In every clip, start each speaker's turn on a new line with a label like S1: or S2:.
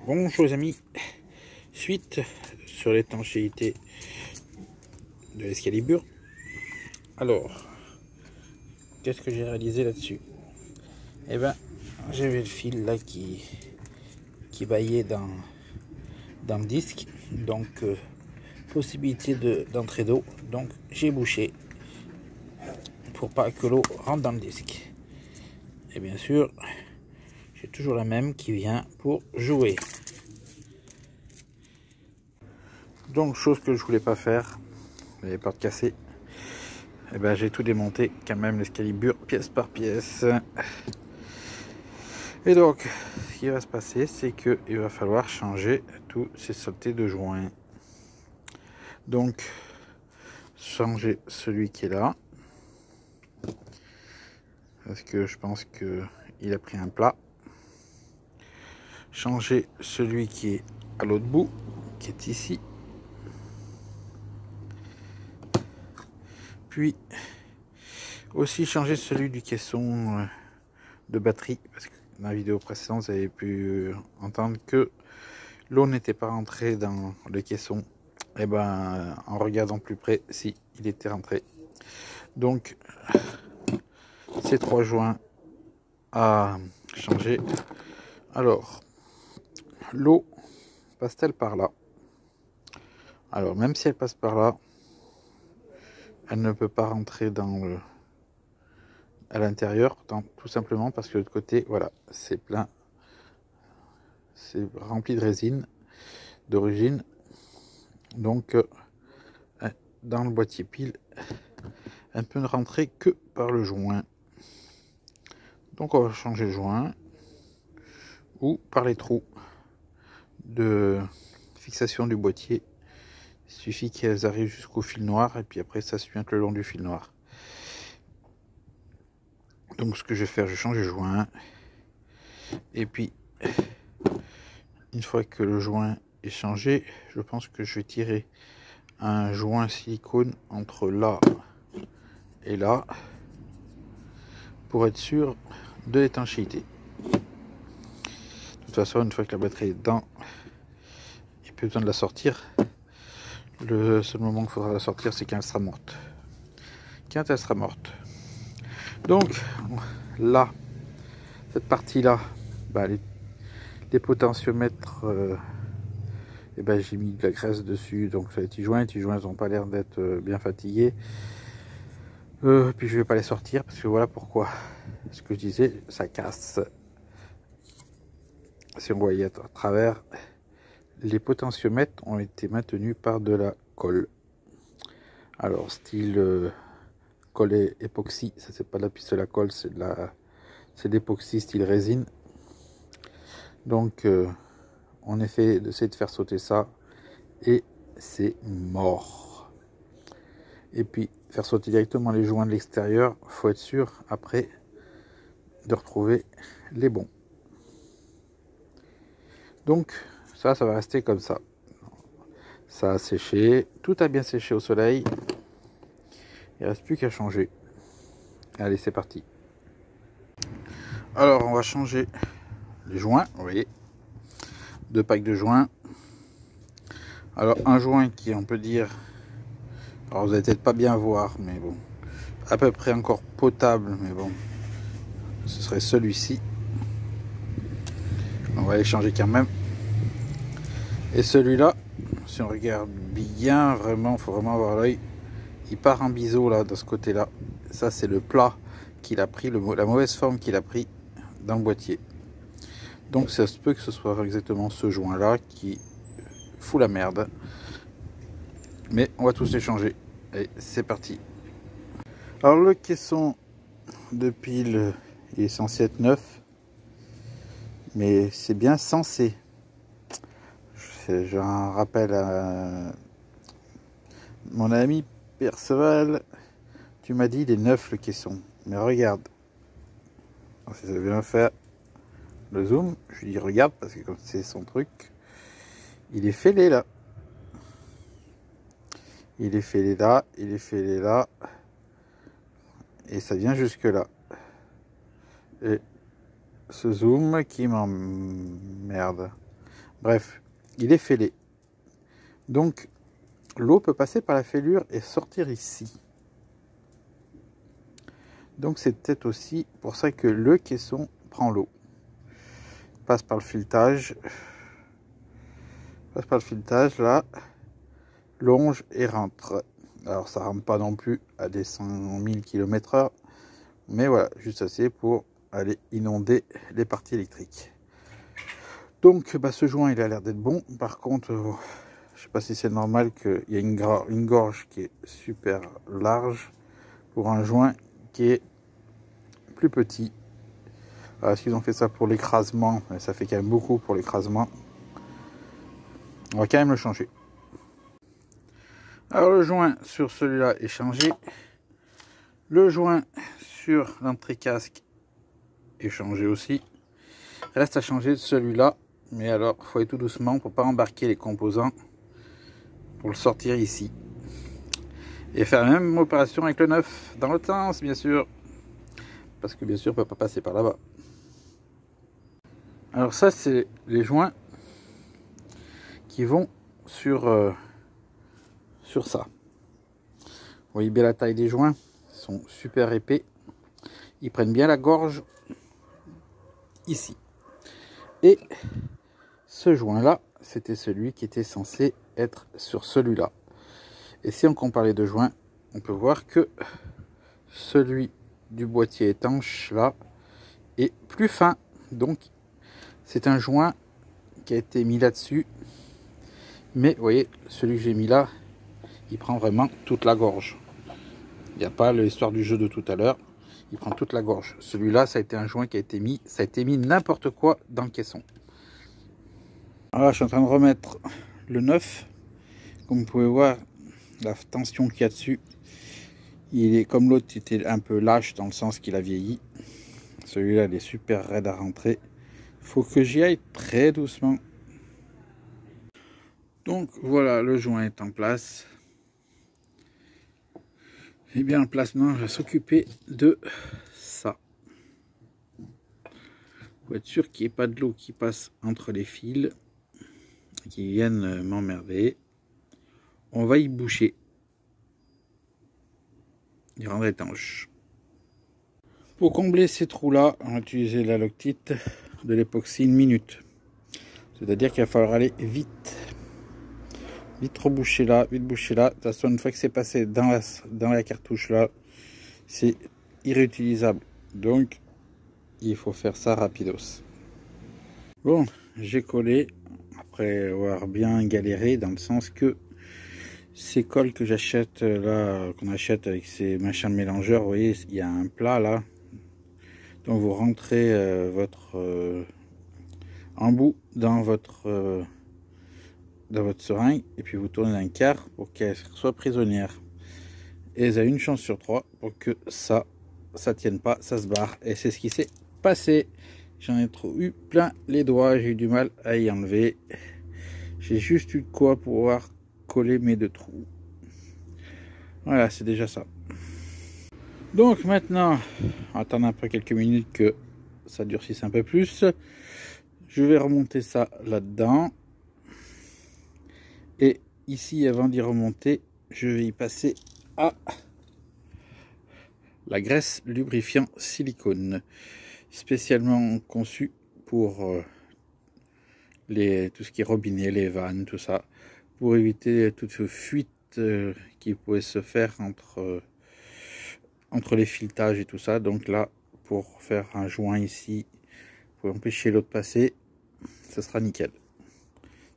S1: Bonjour les amis, suite sur l'étanchéité de l'Excalibur. Alors, qu'est-ce que j'ai réalisé là-dessus? Eh ben, j'avais le fil là qui baillait dans le disque, donc possibilité d'entrée d'eau, donc j'ai bouché pour pas que l'eau rentre dans le disque. Et bien sûr, j'ai toujours la même qui vient pour jouer. Donc, chose que je voulais pas faire, les portes cassées, et ben j'ai tout démonté quand même, l'Excalibur pièce par pièce. Et donc, ce qui va se passer, c'est que il va falloir changer tous ces saletés de joints. Donc, changer celui qui est là, parce que je pense que il a pris un plat. Changer celui qui est à l'autre bout, qui est ici. Puis aussi changer celui du caisson de batterie, parce que dans la vidéo précédente vous avez pu entendre que l'eau n'était pas rentrée dans le caisson. Et ben en regardant plus près, si, il était rentré. Donc ces trois joints à changer. Alors, l'eau passe-t-elle par là? Alors même si elle passe par là, elle ne peut pas rentrer dans à l'intérieur, tout simplement parce que de l'autre côté, voilà, c'est plein, c'est rempli de résine d'origine. Donc dans le boîtier pile, elle peut ne rentrer que par le joint. Donc on va changer le joint ou par les trous de fixation du boîtier. Il suffit qu'elles arrivent jusqu'au fil noir et puis après ça suinte le long du fil noir. Donc ce que je vais faire, je change le joint et puis une fois que le joint est changé, je pense que je vais tirer un joint silicone entre là et là pour être sûr de l'étanchéité. De toute façon, une fois que la batterie est dedans, il n'y a plus besoin de la sortir. Le seul moment qu'il faudra la sortir, c'est quand elle sera morte. Quand elle sera morte. Donc là, cette partie là, bah, les potentiomètres, et ben, j'ai mis de la graisse dessus, donc les petits joints n'ont pas l'air d'être bien fatigués. Puis je vais pas les sortir parce que voilà pourquoi. Ce que je disais, ça casse. Si on voyait à travers, les potentiomètres ont été maintenus par de la colle. Alors style colle époxy, ça c'est pas de la piste de la colle, c'est de l'époxy style résine. Donc on essaie de faire sauter ça et c'est mort. Et puis faire sauter directement les joints de l'extérieur, faut être sûr après de retrouver les bons. Donc ça va rester comme ça. Ça a séché, tout a bien séché au soleil. Il ne reste plus qu'à changer. Allez, c'est parti. Alors on va changer les joints, vous voyez, 2 packs de joints. Alors un joint qui, on peut dire, alors vous allez peut-être pas bien voir, mais bon, à peu près encore potable, mais bon, ce serait celui-ci. On va les changer quand même. Et celui-là, si on regarde bien, vraiment, faut vraiment avoir l'œil, il part en biseau là, de ce côté-là. Ça c'est le plat qu'il a pris, la mauvaise forme qu'il a pris dans le boîtier. Donc ça se peut que ce soit exactement ce joint-là qui fout la merde. Mais on va tous les changer. Allez, c'est parti. Alors le caisson de pile il est censé être neuf, mais c'est bien censé. J'en rappelle à mon ami Perceval, tu m'as dit il est neuf le caisson, mais regarde. Alors, si ça veut bien faire le zoom, je lui dis regarde parce que comme c'est son truc, il est fêlé là. Il est fêlé là, il est fêlé là, et ça vient jusque là. Et ce zoom qui m'emmerde. Bref, il est fêlé. Donc, l'eau peut passer par la fêlure et sortir ici. Donc, c'est peut-être aussi pour ça que le caisson prend l'eau. Passe par le filetage. Passe par le filetage, là. Longe et rentre. Alors, ça rentre pas non plus à des 100 000 km/h. Mais voilà, juste assez pour aller inonder les parties électriques. Donc, ce joint, il a l'air d'être bon. Par contre, je sais pas si c'est normal qu'il y ait une gorge qui est super large pour un joint qui est plus petit. Est-ce qu'ils ont fait ça pour l'écrasement? Ça fait quand même beaucoup pour l'écrasement. On va quand même le changer. Alors, le joint sur celui-là est changé. Le joint sur l'entrée casque est changé aussi. Reste à changer celui-là. Mais alors, il faut aller tout doucement pour pas embarquer les composants pour le sortir ici. Et faire la même opération avec le neuf, dans l'autre sens, bien sûr. Parce que bien sûr, on ne peut pas passer par là-bas. Alors ça, c'est les joints qui vont sur ça. Vous voyez bien la taille des joints. Ils sont super épais. Ils prennent bien la gorge ici. Et ce joint-là, c'était celui qui était censé être sur celui-là. Et si on compare les deux joints, on peut voir que celui du boîtier étanche là est plus fin. Donc c'est un joint qui a été mis là-dessus. Mais vous voyez, celui que j'ai mis là, il prend vraiment toute la gorge. Il n'y a pas l'histoire du jeu de tout à l'heure. Il prend toute la gorge. Celui-là, ça a été un joint qui a été mis. Ça a été mis n'importe quoi dans le caisson. Voilà, je suis en train de remettre le neuf. Comme vous pouvez voir, la tension qu'il y a dessus, il est comme l'autre, il était un peu lâche dans le sens qu'il a vieilli. Celui-là, il est super raide à rentrer. Il faut que j'y aille très doucement. Donc voilà, le joint est en place. Et bien le placement va s'occuper de ça. Faut être sûr qu'il n'y ait pas de l'eau qui passe entre les fils, qui viennent m'emmerder. On va y boucher. Y rendre étanche. Pour combler ces trous-là, on va utiliser la Loctite de l'époxy 1 minute. C'est-à-dire qu'il va falloir aller vite. Vite reboucher là, vite boucher là. De toute façon, une fois que c'est passé dans la cartouche là, c'est irréutilisable. Donc, il faut faire ça rapidos. Bon, j'ai collé après avoir bien galéré dans le sens que ces cols que j'achète là, qu'on achète avec ces machins de mélangeurs, vous voyez, il y a un plat là. Donc vous rentrez votre embout dans votre seringue et puis vous tournez d'un quart pour qu'elle soit prisonnière. Et vous avez une chance sur 3 pour que ça tienne pas, ça se barre. Et c'est ce qui s'est passé. J'en ai trop eu plein les doigts, j'ai eu du mal à y enlever. J'ai juste eu de quoi pouvoir coller mes deux trous. Voilà, c'est déjà ça. Donc maintenant, on va attendre un peu quelques minutes que ça durcisse un peu plus. Je vais remonter ça là-dedans. Et ici, avant d'y remonter, je vais y passer à la graisse lubrifiant silicone, spécialement conçue pour tout ce qui est robinet, les vannes, tout ça, pour éviter toute fuite qui pouvait se faire entre les filetages et tout ça. Donc là, pour faire un joint ici, pour empêcher l'eau de passer, ça sera nickel.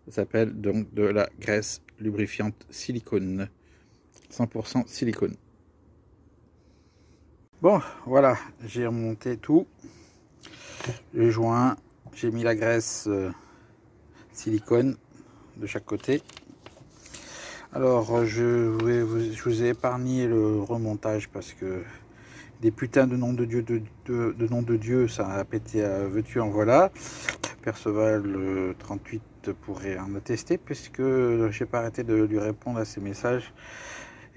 S1: Ça s'appelle donc de la graisse lubrifiante silicone, 100% silicone. Bon, voilà, j'ai remonté tout, les joints, j'ai mis la graisse silicone de chaque côté. Alors, je vous ai épargné le remontage parce que des putains de noms de Dieu, ça a pété à veux-tu en voilà. Perceval 38 pourrait en attester puisque j'ai pas arrêté de lui répondre à ses messages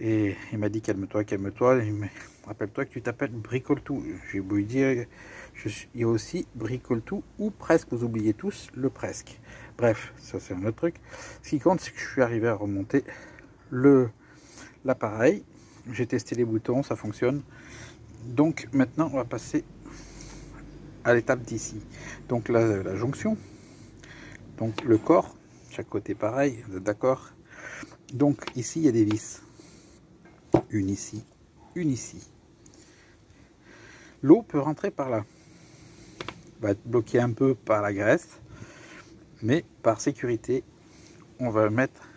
S1: Et il m'a dit calme-toi, calme-toi. Rappelle-toi que tu t'appelles Bricole Tout. J'ai beau lui dire, il y a aussi Bricole Tout ou presque, vous oubliez tous le presque. Bref, ça c'est un autre truc. Ce qui compte, c'est que je suis arrivé à remonter l'appareil. J'ai testé les boutons, ça fonctionne. Donc maintenant, on va passer à l'étape d'ici. Donc là, la jonction. Donc le corps, chaque côté pareil, vous êtes d'accord? Donc ici, il y a des vis. Une ici, une ici. L'eau peut rentrer par là. Va être bloqué un peu par la graisse, mais par sécurité, on va mettre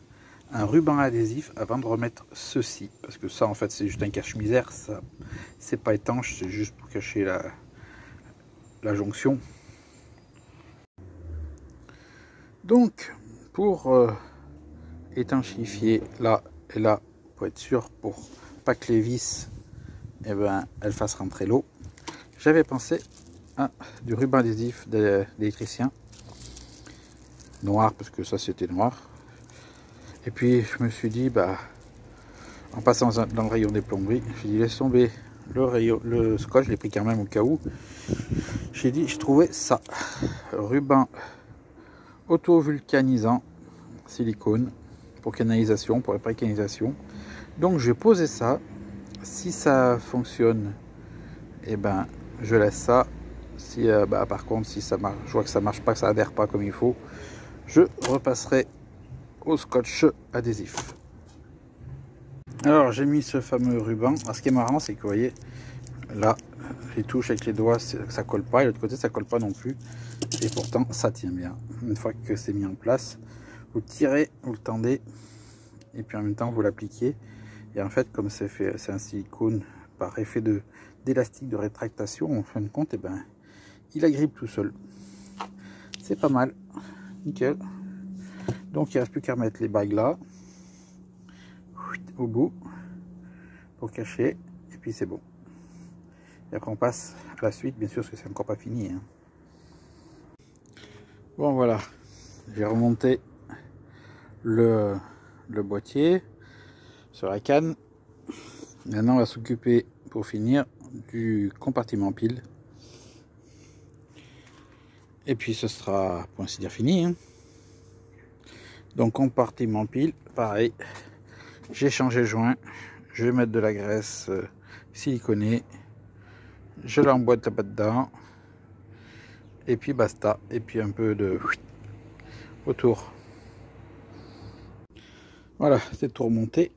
S1: un ruban adhésif avant de remettre ceci, parce que ça en fait c'est juste un cache-misère, ça c'est pas étanche, c'est juste pour cacher la jonction. Donc pour étanchéifier là et là, pour être sûr, pour pas que les vis elles fassent rentrer l'eau, j'avais pensé à du ruban adhésif d'électricien noir, parce que ça c'était noir. Et puis je me suis dit, en passant dans le rayon des plomberies, j'ai dit laisse tomber le scotch, je l'ai pris quand même au cas où. J'ai dit, je trouvais ça, ruban auto-vulcanisant, silicone, pour canalisation, pour la pré-canalisation. Donc je vais poser ça, si ça fonctionne, je laisse ça. Si par contre, si ça marche, je vois que ça marche pas, que ça adhère pas comme il faut, je repasserai au scotch adhésif. Alors j'ai mis ce fameux ruban. Alors, ce qui est marrant, c'est que vous voyez là, les touches avec les doigts, ça colle pas, et de l'autre côté ça colle pas non plus, et pourtant ça tient bien. Une fois que c'est mis en place, vous tirez, vous le tendez, et puis en même temps vous l'appliquez, et en fait comme c'est un silicone par effet d'élastique de rétractation, en fin de compte, il agrippe tout seul. C'est pas mal, nickel. Donc il ne reste plus qu'à remettre les bagues là, au bout, pour cacher, et puis c'est bon. Et après on passe à la suite, bien sûr, parce que c'est encore pas fini. Hein. Bon voilà, j'ai remonté le boîtier sur la canne. Maintenant on va s'occuper, pour finir, du compartiment pile. Et puis ce sera, pour ainsi dire, fini. Hein. Donc compartiment pile, pareil. J'ai changé le joint. Je vais mettre de la graisse siliconée. Je l'emboîte là-bas dedans. Et puis basta. Et puis un peu de autour. Voilà, c'est tout remonté.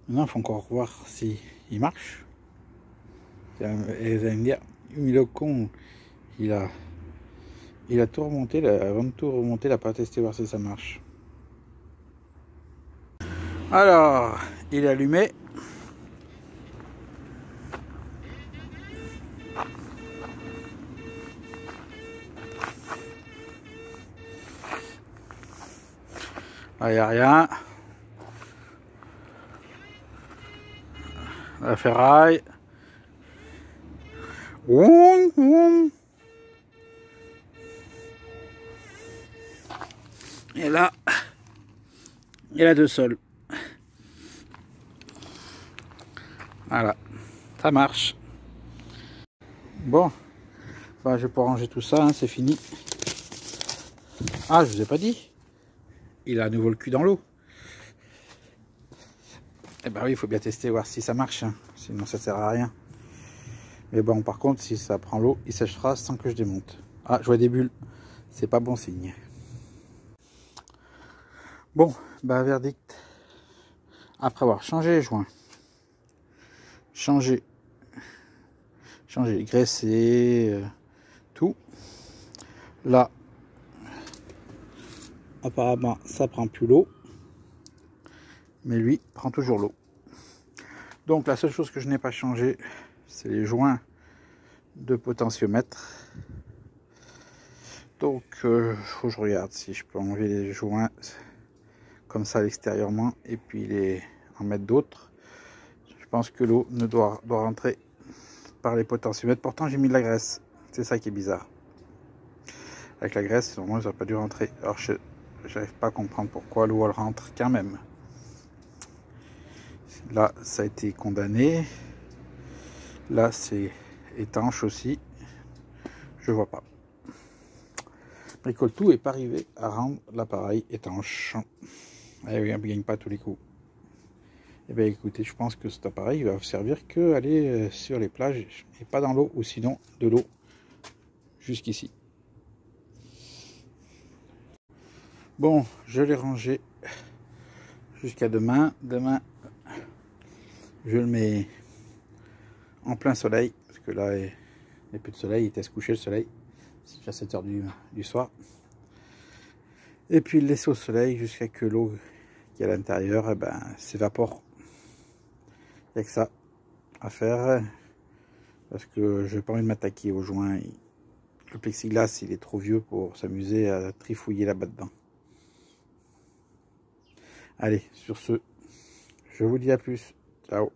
S1: Maintenant, il faut encore voir si il marche. Et vous allez me dire, mais le con, il a tout remonté. Là, avant de tout remonter, il n'a pas testé voir si ça marche. Alors, il est allumé. Il n'y a rien. La ferraille. Woum, woum. Et là, il y a deux sols. Voilà, ça marche. Bon, je vais pas ranger tout ça, hein, c'est fini. Ah, je vous ai pas dit. Il a à nouveau le cul dans l'eau. Eh oui, il faut bien tester, voir si ça marche. Hein. Sinon, ça sert à rien. Mais bon, par contre, si ça prend l'eau, il séchera sans que je démonte. Ah, je vois des bulles. C'est pas bon signe. Bon, verdict. Après avoir changé les joints, changé, graissé, tout. Là, apparemment, ça prend plus l'eau. Mais lui prend toujours l'eau. Donc la seule chose que je n'ai pas changé, c'est les joints de potentiomètre. Donc faut que je regarde si je peux enlever les joints comme ça extérieurement et puis en mettre d'autres. Je pense que l'eau ne doit rentrer par les potentiomètres. Pourtant j'ai mis de la graisse. C'est ça qui est bizarre. Avec la graisse, normalement ça n'a pas dû rentrer. Alors je n'arrive pas à comprendre pourquoi l'eau elle rentre quand même. Là, ça a été condamné. Là, c'est étanche aussi. Je vois pas. Bricole tout est pas arrivé à rendre l'appareil étanche. Eh oui, on ne gagne pas tous les coups. Eh bien écoutez, je pense que cet appareil va servir que aller sur les plages et pas dans l'eau, ou sinon de l'eau jusqu'ici. Bon, je l'ai rangé jusqu'à demain. Demain, je le mets en plein soleil, parce que là, il n'y a plus de soleil, il était à se coucher le soleil. C'est déjà 7 h du soir. Et puis le laisser au soleil jusqu'à que l'eau qui est à l'intérieur s'évapore. Il n'y a que ça à faire, parce que je n'ai pas envie de m'attaquer aux joints. Le plexiglas, il est trop vieux pour s'amuser à trifouiller là-bas dedans. Allez, sur ce, je vous dis à plus. Ciao.